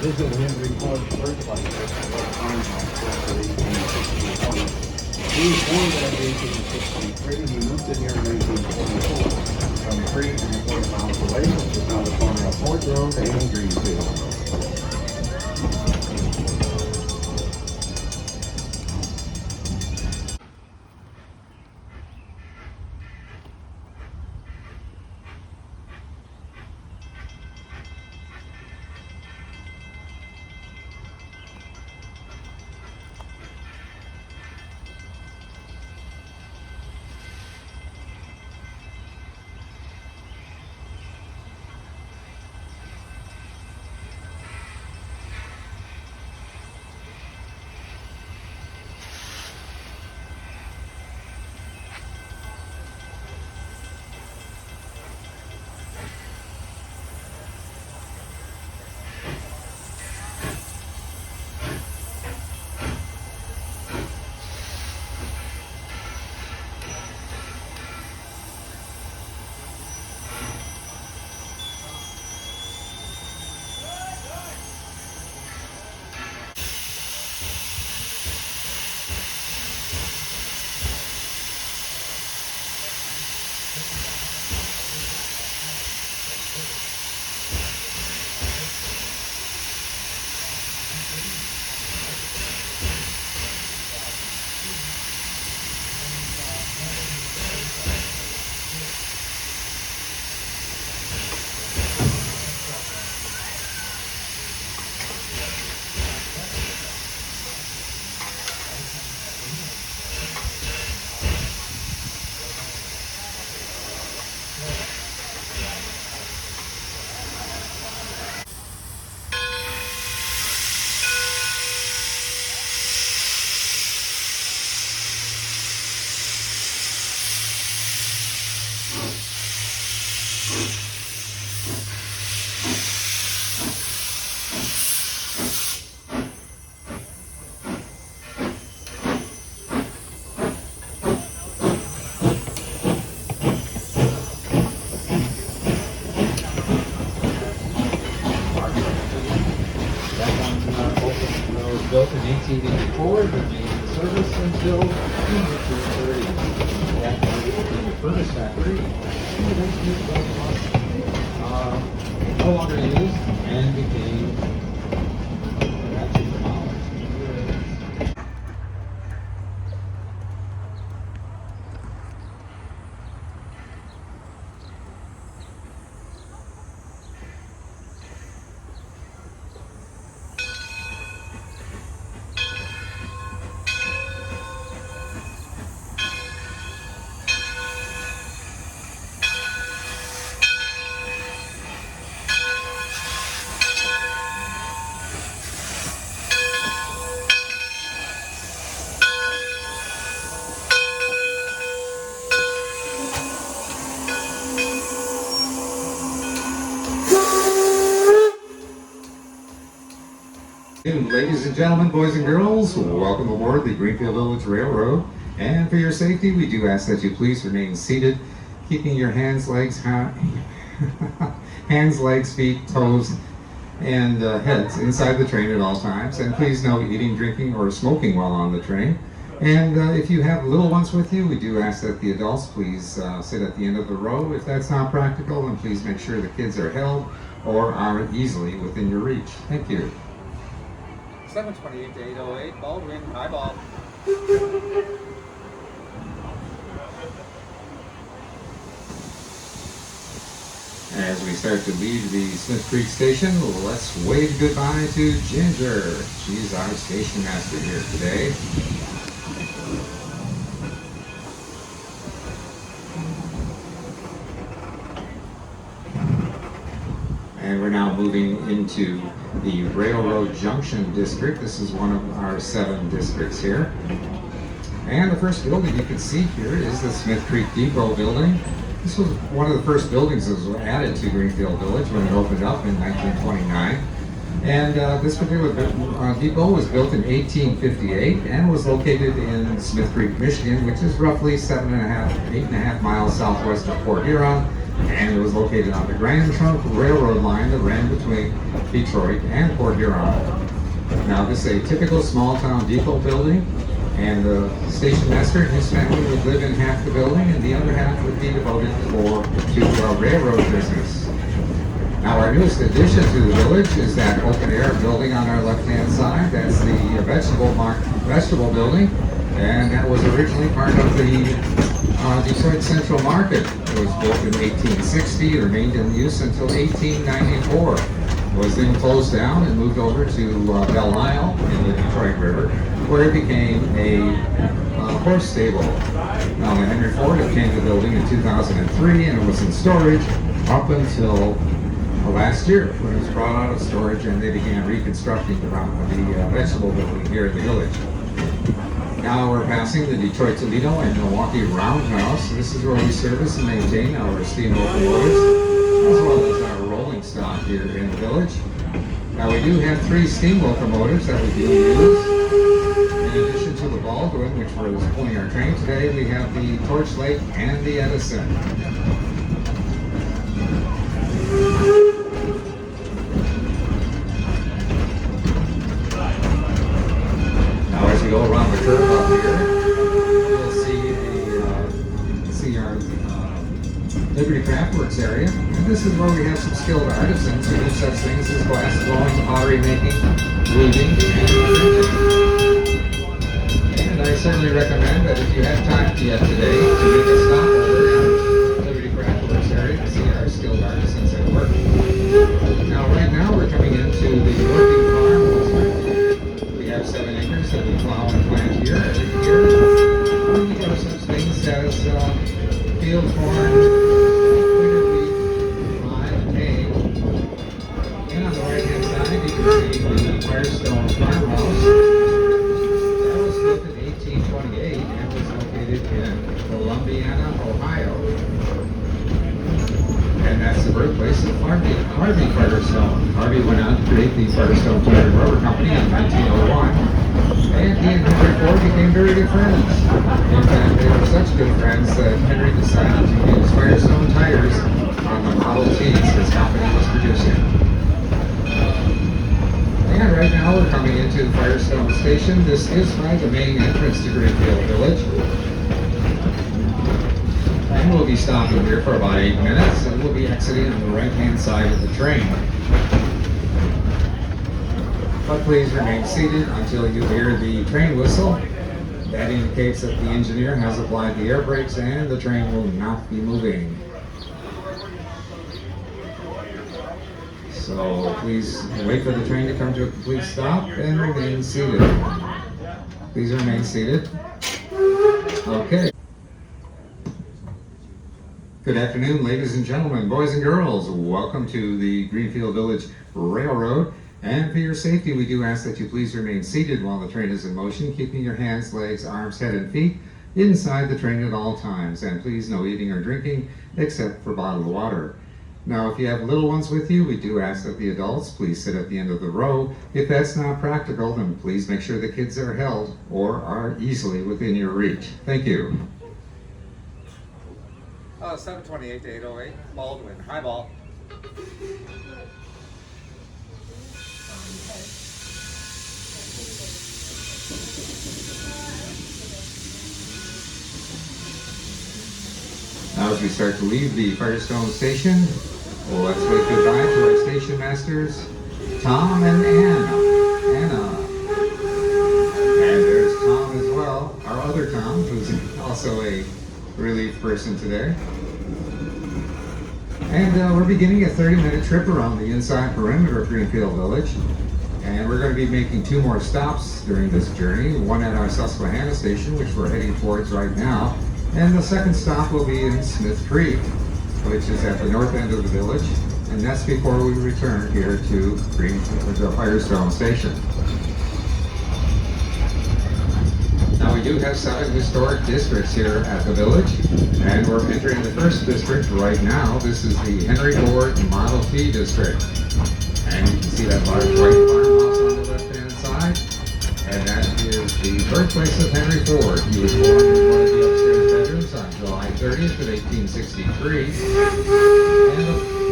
This is him recording birthplace. He was born there in 1863. He moved in here in 1844. From 340 miles away, which is on the corner of Fort Road and Greenfield. built in 1884, remained in service until the 1930s. That became the furnace factory, and eventually it was no longer used and became actually demolished. Ladies and gentlemen, boys and girls, welcome aboard the Greenfield Village Railroad. And for your safety, we do ask that you please remain seated, keeping your hands, legs, feet, toes, and heads inside the train at all times. And please no eating, drinking, or smoking while on the train. And if you have little ones with you, we do ask that the adults please sit at the end of the row. If that's not practical, then please make sure the kids are held or are easily within your reach. Thank you. 728 to 808, Baldwin, eyeball. As we start to leave the Smith Creek station, let's wave goodbye to Ginger. She's our station master here today. And we're now moving into the Railroad Junction district. This is one of our 7 districts here. And the first building you can see here is the Smith Creek Depot building. This was one of the first buildings that was added to Greenfield Village when it opened up in 1929. And this particular depot was built in 1858 and was located in Smith Creek, Michigan, which is roughly 8.5 miles southwest of Port Huron. And it was located on the Grand Trunk Railroad line that ran between Detroit and Port Huron. Now this is a typical small town depot building, and the station master and his family would live in half the building and the other half would be devoted to railroad business. Now our newest addition to the village is that open air building on our left hand side. That's the vegetable building, and that was originally part of the Detroit Central Market. It was built in 1860, remained in use until 1894. It was then closed down and moved over to Belle Isle in the Detroit River, where it became a horse stable. Now Henry Ford obtained the building in 2003, and it was in storage up until last year when it was brought out of storage and they began reconstructing the vegetable building here in the village. Now we're passing the Detroit Toledo and Milwaukee Roundhouse. This is where we service and maintain our steam locomotives, as well as our rolling stock here in the village. Now we do have 3 steam locomotives that we do use. In addition to the Baldwin, which was pulling our train today, we have the Torch Lake and the Edison. As we go around the curve up here, you'll see our Liberty Craftworks area. And this is where we have some skilled artisans who do such things as glass blowing, pottery making, weaving, and I certainly recommend that if you have time yet today to make a stop over in the Liberty Craftworks area to see our skilled artisans at work. Now right now we're coming into the working farm district. We have 7 acres that we plow and plant here every year. We have such things as field corn, winter wheat, rye, and hay. And on the right hand side you can see the Firestone farmhouse. That was built in 1828 and was located in Columbiana, Ohio. And that's the birthplace of Harvey Firestone. Harvey went on to create the Firestone Tire and Rubber Company in 1901. And he and Henry Ford became very good friends. In fact, they were such good friends that Henry decided to use Firestone tires on the Model Ts his company was producing. And right now we're coming into to Firestone Station. This is by the main entrance to Greenfield Village. And we'll be stopping here for about 8 minutes, and we'll be exiting on the right-hand side of the train. But please remain seated until you hear the train whistle. That indicates that the engineer has applied the air brakes and the train will not be moving. So please wait for the train to come to a complete stop and remain seated. Please remain seated. Okay. Good afternoon, ladies and gentlemen, boys and girls. Welcome to the Greenfield Village Railroad. And for your safety, we do ask that you please remain seated while the train is in motion, keeping your hands, legs, arms, head, and feet inside the train at all times. And please no eating or drinking except for bottled water. Now, if you have little ones with you, we do ask that the adults please sit at the end of the row. If that's not practical, then please make sure the kids are held or are easily within your reach. Thank you. 728 to 808, Baldwin. Hi, Ball. Now as we start to leave the Firestone station, let's wave goodbye to our station masters, Tom and Anna. And there's Tom as well, our other Tom, who's also a relief person today. And we're beginning a 30-minute trip around the inside perimeter of Greenfield Village. And we're going to be making 2 more stops during this journey, one at our Susquehanna station, which we're heading towards right now. And the second stop will be in Smith Creek, which is at the north end of the village. And that's before we return here to the Firestone station. Now we do have 7 historic districts here at the village, and we're entering the first district right now. This is the Henry Ford Model T district. And you can see that large white farmhouse on the left-hand side, and that is the birthplace of Henry Ford. He was born in one of the upstairs bedrooms on July 30th of 1863.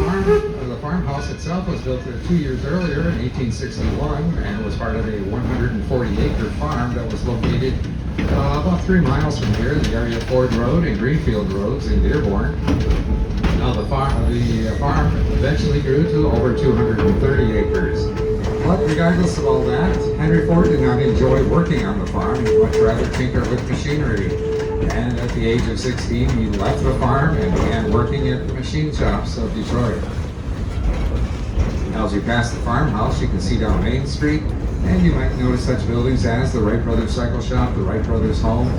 And the farmhouse itself was built 2 years earlier in 1861 and was part of a 140-acre farm that was located about 3 miles from here in the area of Ford Road and Greenfield Roads in Dearborn. Now the farm eventually grew to over 230 acres. But regardless of all that, Henry Ford did not enjoy working on the farm. He'd much rather tinker with machinery. And at the age of 16, he left the farm and began working at the machine shops of Detroit. Now as you pass the farmhouse, you can see down Main Street, and you might notice such buildings as the Wright Brothers Cycle Shop, the Wright Brothers Home.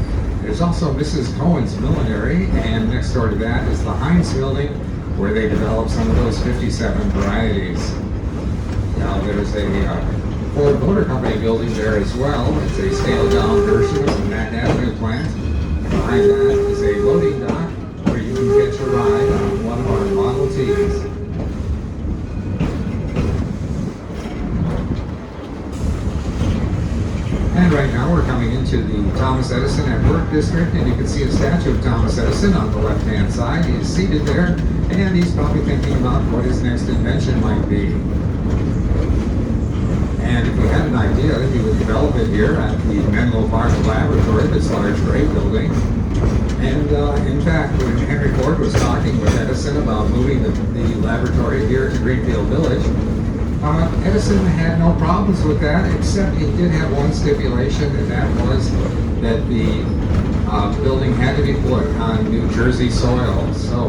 There's also Mrs. Cohen's Millinery, and next door to that is the Heinz Building, where they developed some of those 57 varieties. Now there's a Ford Motor Company building there as well. It's a scaled-down version of the Manhattan Avenue plant. Behind that is a loading dock where you can catch a ride on one of our Model Ts. And right now we're coming into the Thomas Edison at Work district, and you can see a statue of Thomas Edison on the left-hand side. He's seated there, and he's probably thinking about what his next invention might be. And if we had an idea, he would develop it here at the Menlo Park Laboratory, this large gray building. And in fact, when Henry Ford was talking with Edison about moving the laboratory here to Greenfield Village, Edison had no problems with that, except he did have one stipulation, and that was that the building had to be put on New Jersey soil. So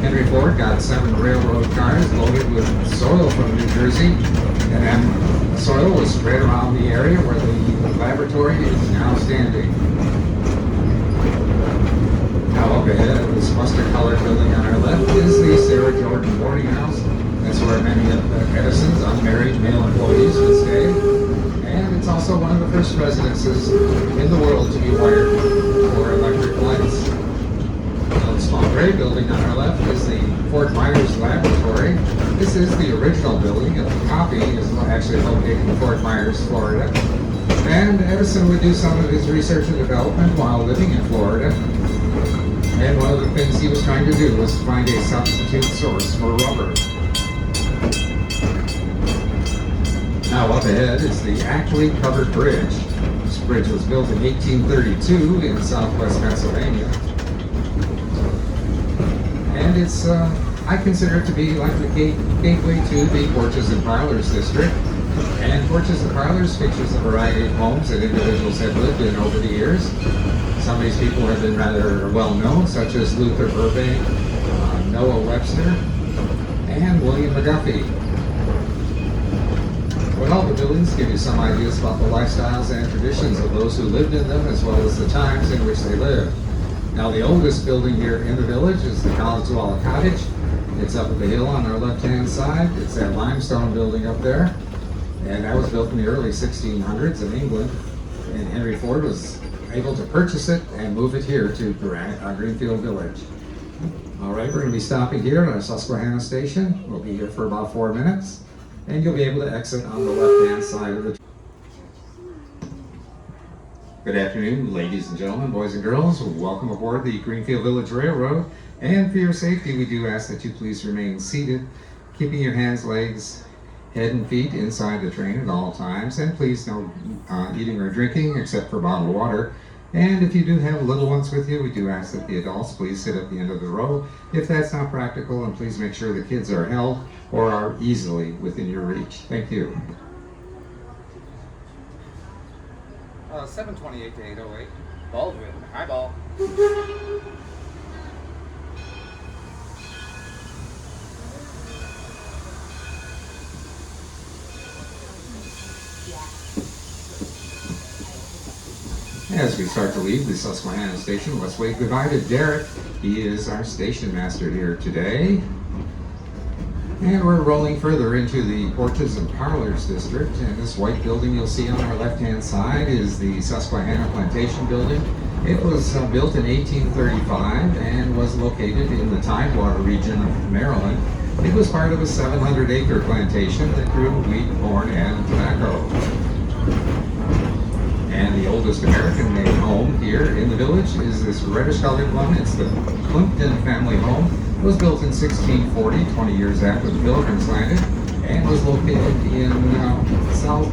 Henry Ford got 7 railroad cars loaded with soil from New Jersey, and then the soil was spread around the area where the laboratory is now standing. Now up ahead of this mustard-colored building on our left is the Sarah Jordan boarding house. That's where many of Edison's unmarried male employees would stay. And it's also one of the first residences in the world to be wired for electric lights. Now the small gray building on our left is the Fort Myers Laboratory. This is the original building, and the copy is actually located in Fort Myers, Florida. And Edison would do some of his research and development while living in Florida. And one of the things he was trying to do was find a substitute source for rubber. Now Now up ahead is the actually covered bridge. This bridge was built in 1832 in southwest Pennsylvania. And it's, I consider it to be like the gateway to the Porches and Parlors district. And Porches and Parlors features a variety of homes that individuals have lived in over the years. Some of these people have been rather well known, such as Luther Burbank, Noah Webster, and William McGuffey. Well, the buildings give you some ideas about the lifestyles and traditions of those who lived in them, as well as the times in which they lived. Now, the oldest building here in the village is the College Walla Cottage. It's up at the hill on our left-hand side. It's that limestone building up there. And that was built in the early 1600s in England. And Henry Ford was able to purchase it and move it here to Greenfield Village. All right, we're going to be stopping here at our Susquehanna station. We'll be here for about 4 minutes. And you'll be able to exit on the left-hand side of the... Good afternoon, ladies and gentlemen, boys and girls. Welcome aboard the Greenfield Village Railroad. And for your safety, we do ask that you please remain seated, keeping your hands, legs, head and feet inside the train at all times. And please no eating or drinking except for bottled water. And if you do have little ones with you, we do ask that the adults please sit at the end of the row. If that's not practical, and please make sure the kids are held or are easily within your reach. Thank you. 728 to 808. Baldwin, eyeball. As we start to leave the Susquehanna station, let's wave goodbye to Derek. He is our station master here today. And we're rolling further into the Porches and Parlors district. And this white building you'll see on our left-hand side is the Susquehanna Plantation Building. It was built in 1835 and was located in the Tidewater region of Maryland. It was part of a 700-acre plantation that grew wheat, corn, and tobacco. And the oldest American-made home here in the village is this reddish-colored one. It's the Plimpton family home. It was built in 1640, 20 years after the Pilgrims landed, and was located in South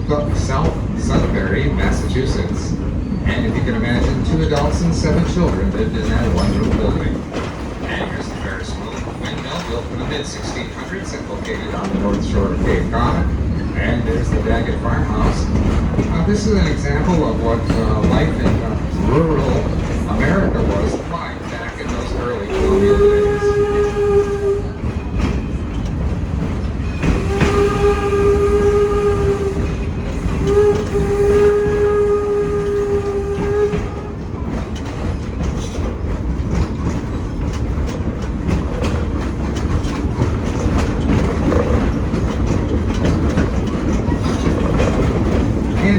Sudbury, Massachusetts. And if you can imagine, 2 adults and 7 children lived in that one-room building. And here's the Ferris windmill, built in the mid-1600s and located on the north shore of Cape Cod. And there's the Daggett farmhouse. This is an example of what life in rural America was like back in those early colonial days.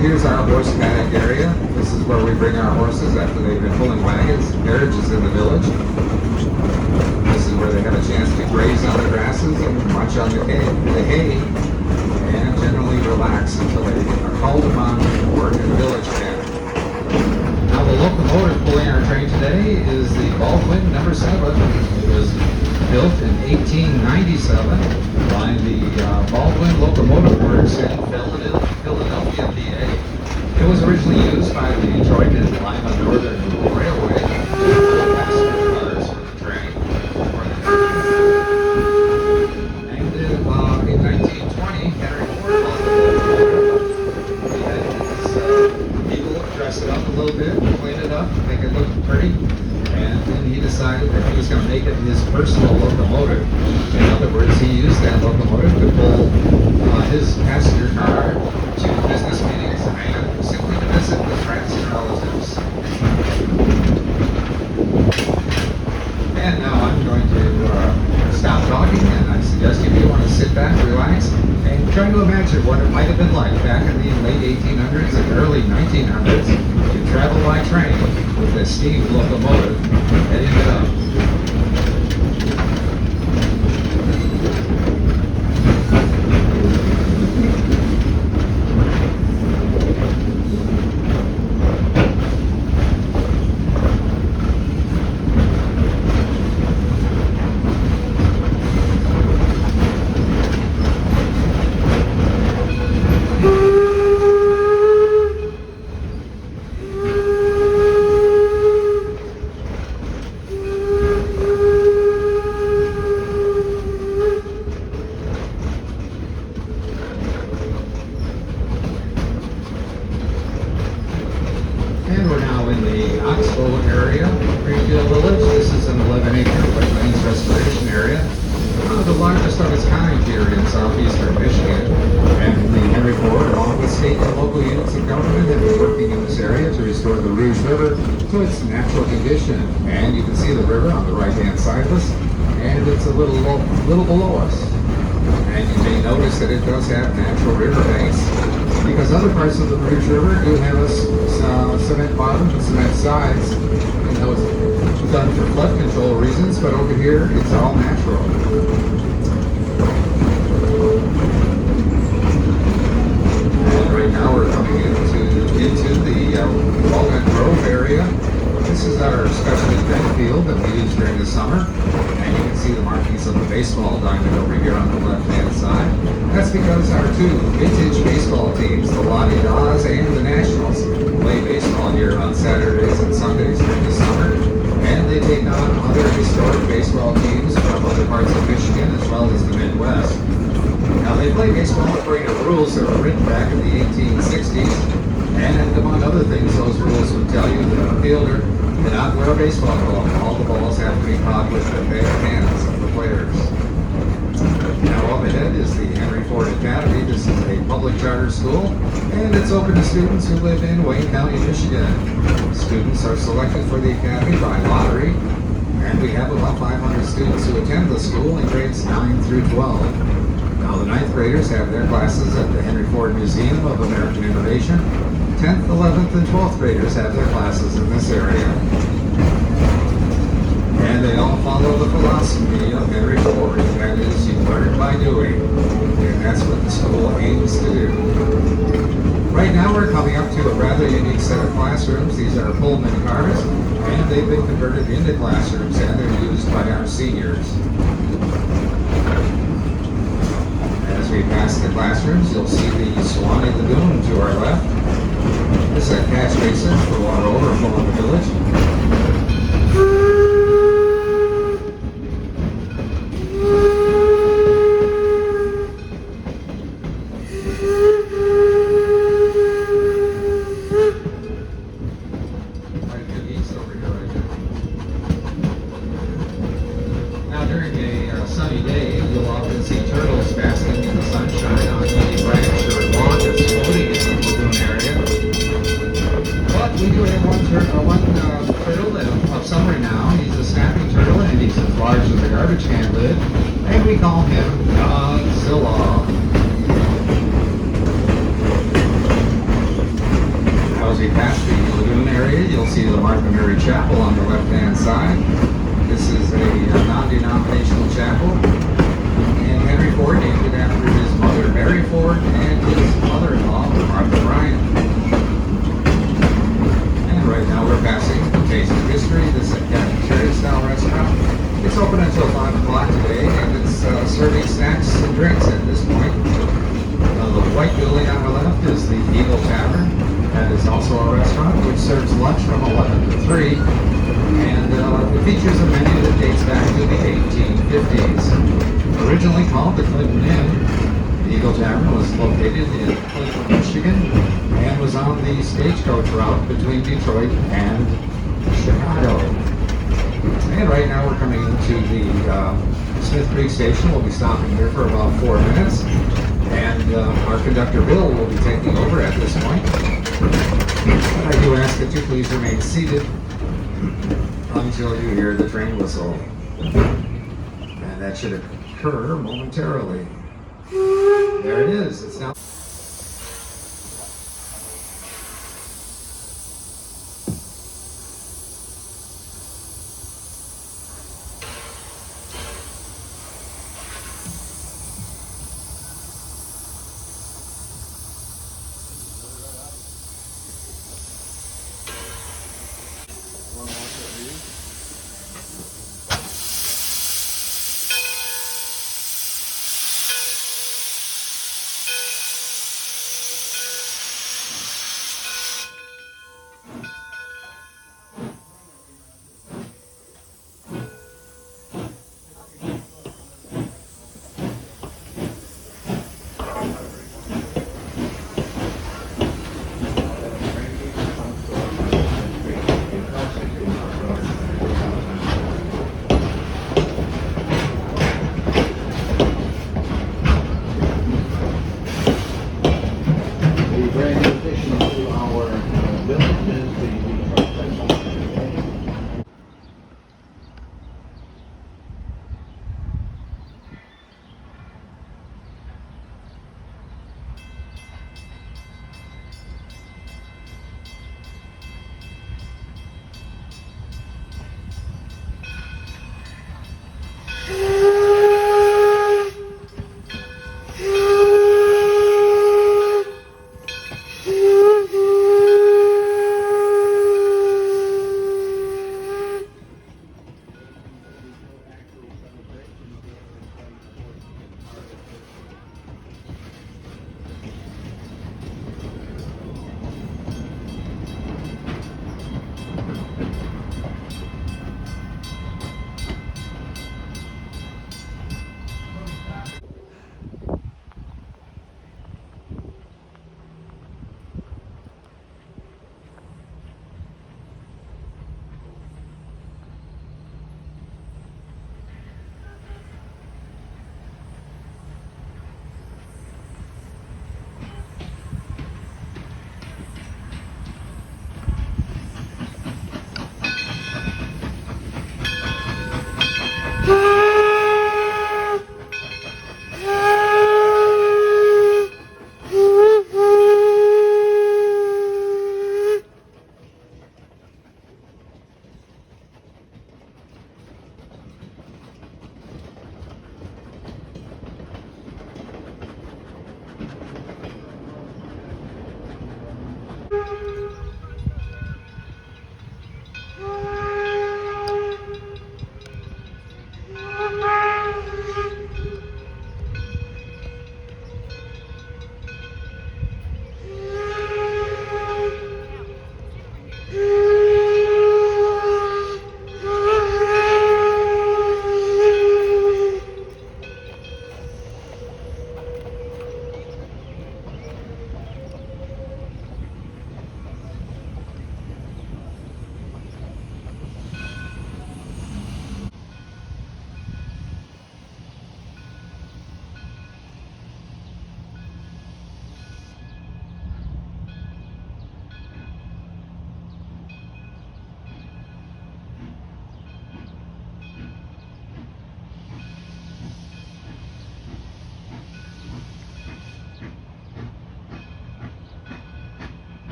Here's our horse paddock area. This is where we bring our horses after they've been pulling wagons, carriages in the village. This is where they have a chance to graze on the grasses and munch on the hay, and generally relax until they are called upon to work in the village again. Now the locomotive pulling our train today is the Baldwin No.7. It was built in 1897 by the Baldwin Locomotive Works in Philadelphia, PA. It was originally used by the Detroit and Lima Northern Railway to passenger cars for the train. And in 1920, Henry Ford bought the locomotive. He had his people dress it up a little bit, clean it up, make it look pretty. And then he decided that he was going to make it his personal locomotive. In other words, he used that locomotive to pull his passenger car to business meetings and simply to visit with friends and relatives. And now I'm going to stop talking, and I suggest if you want to sit back, relax, and try to imagine what it might have been like back in the late 1800s and early 1900s to travel by train with a steam locomotive heading it up. to its natural condition. And you can see the river on the right-hand side of us, and it's a little below us. And you may notice that it does have natural river banks, because other parts of the Rouge River do have a cement bottom and cement sides, and those are done for flood control reasons, but over here it's all natural. And right now we're coming into the Walnut Grove area. This is our special event field that we use during the summer, and you can see the markings of the baseball diamond over here on the left-hand side. That's because our two vintage baseball teams, the Lottie Daws and the Nationals, play baseball here on Saturdays and Sundays during the summer, and they take on other historic baseball teams from other parts of Michigan as well as the Midwest. Now they play baseball according to rules that were written back in the 1860s, and among other things, those rules would tell you that a fielder cannot wear a baseball glove. All the balls have to be caught with the bare hands of the players. Now up ahead is the Henry Ford Academy. This is a public charter school, and it's open to students who live in Wayne County, Michigan. Students are selected for the academy by lottery, and we have about 500 students who attend the school in grades 9 through 12. Now the 9th graders have their classes at the Henry Ford Museum of American Innovation. 10th, 11th, and 12th graders have their classes in this area. And they all follow the philosophy of Henry Ford, that is, you learn by doing. And that's what the school aims to do. Right now we're coming up to a rather unique set of classrooms. These are Pullman cars, and they've been converted into classrooms, and they're used by our seniors. As we pass the classrooms, you'll see the Suwannee Lagoon to our left. This is a catch basin for water overflow in the village. Quite good geese over here right now. Now during a sunny day, you'll often see turtles basking in the sunshine on any branch or log that's floating in the lagoon area. But we do have one turtle of summer now. He's a snapping turtle, and he's as large as a garbage can lid, and we call him Godzilla. Now as we pass the lagoon area, you'll see the Martha Mary Chapel on the left-hand side. This is a non-denominational chapel, and Henry Ford named it after his mother, Mary Ford, and his mother-in-law, Martha Bryan. Right now we're passing Taste of History. This is a cafeteria-style restaurant. It's open until 5 o'clock today, and it's serving snacks and drinks at this point. The white building on the left is the Eagle Tavern. That is also a restaurant which serves lunch from 11 to 3. And it features a menu that dates back to the 1850s. Originally called the Clinton Inn, the Eagle Tavern was located in Clinton, Michigan, and was on the stagecoach route between Detroit and Chicago. And right now we're coming into the Smith Creek Station. We'll be stopping here for about 4 minutes, and our conductor Bill will be taking over at this point. But I do ask that you please remain seated until you hear the train whistle, and that should occur momentarily. There it is. It's now